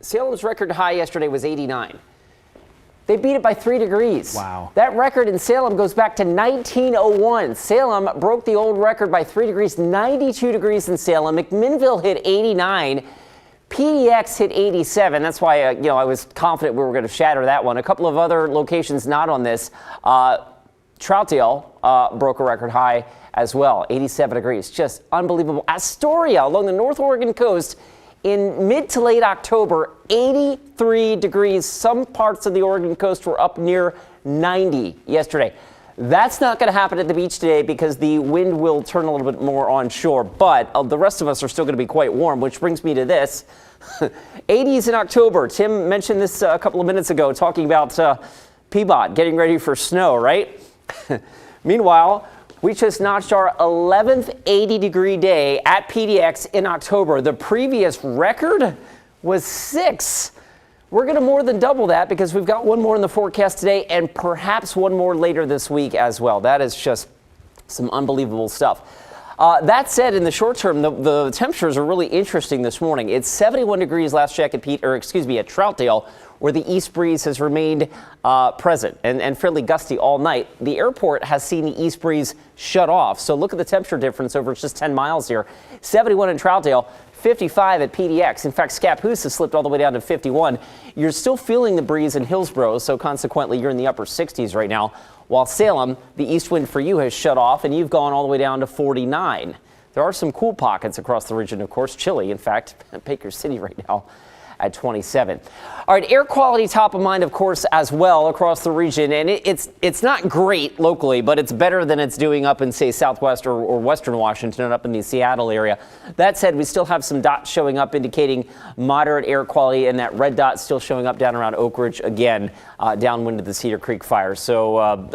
Salem's record high yesterday was 89. They beat it by 3 degrees. Wow. That record in Salem goes back to 1901. Salem broke the old record by 3 degrees, 92 degrees in Salem. McMinnville hit 89. PDX hit 87. That's why, I was confident we were going to shatter that one. A couple of other locations not on this. Troutdale broke a record high as well, 87 degrees. Just unbelievable. Astoria along the North Oregon coast in mid to late October, 83 degrees. Some parts of the Oregon coast were up near 90 yesterday. That's not going to happen at the beach today because the wind will turn a little bit more onshore, but the rest of us are still going to be quite warm, which brings me to this. 80s in October. Tim mentioned this a couple of minutes ago, talking about Peabody getting ready for snow, right? Meanwhile, we just notched our 11th 80-degree day at PDX in October. The previous record was 6. We're going to more than double that because we've got one more in the forecast today and perhaps one more later this week as well. That is just some unbelievable stuff. That said, in the short term, the temperatures are really interesting this morning. It's 71 degrees last check at Troutdale, where the east breeze has remained present and fairly gusty all night. The airport has seen the east breeze shut off. So look at the temperature difference over just 10 miles here. 71 in Troutdale, 55 at PDX. In fact, Scappoose has slipped all the way down to 51. You're still feeling the breeze in Hillsborough, so consequently you're in the upper 60s right now. While Salem, the east wind for you has shut off and you've gone all the way down to 49. There are some cool pockets across the region, of course. Chilly, in fact, Baker City right now at 27. All right, air quality top of mind, of course, as well across the region. And it's not great locally, but it's better than it's doing up in, say, Southwest or Western Washington and up in the Seattle area. That said, we still have some dots showing up indicating moderate air quality, and that red dot still showing up down around Oak Ridge again, downwind of the Cedar Creek fire. So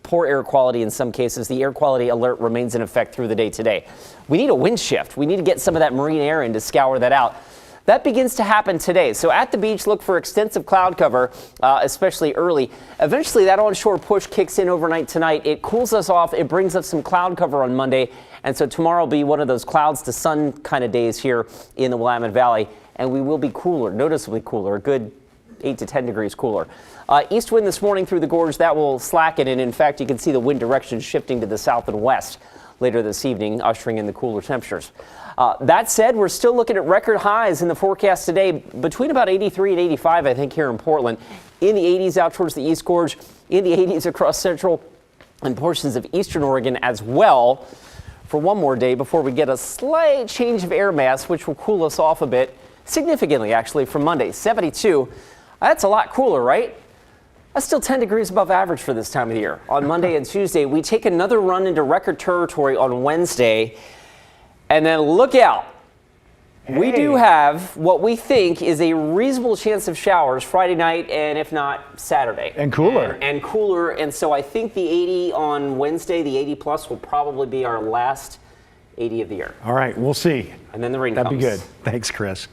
poor air quality in some cases. The air quality alert remains in effect through the day today. We need a wind shift. We need to get some of that marine air in to scour that out. That begins to happen today. So at the beach, look for extensive cloud cover, especially early. Eventually, that onshore push kicks in overnight tonight. It cools us off. It brings us some cloud cover on Monday. And so tomorrow will be one of those clouds to sun kind of days here in the Willamette Valley. And we will be cooler, noticeably cooler, a good 8 to 10 degrees cooler. East wind this morning through the gorge, that will slacken. And in fact, you can see the wind direction shifting to the south and west later this evening, ushering in the cooler temperatures. That said, we're still looking at record highs in the forecast today, between about 83 and 85, I think, here in Portland. In the 80s out towards the East Gorge, in the 80s across central and portions of eastern Oregon as well for one more day before we get a slight change of air mass, which will cool us off a bit, significantly actually, from Monday. 72, that's a lot cooler, right? That's still 10 degrees above average for this time of the year. On Monday and Tuesday, we take another run into record territory on Wednesday. And then look out. Hey. We do have what we think is a reasonable chance of showers Friday night and if not Saturday. And cooler. And cooler. And so I think the 80 on Wednesday, the 80 plus will probably be our last 80 of the year. All right, we'll see. And then the rain That'd comes. be good. Thanks, Chris.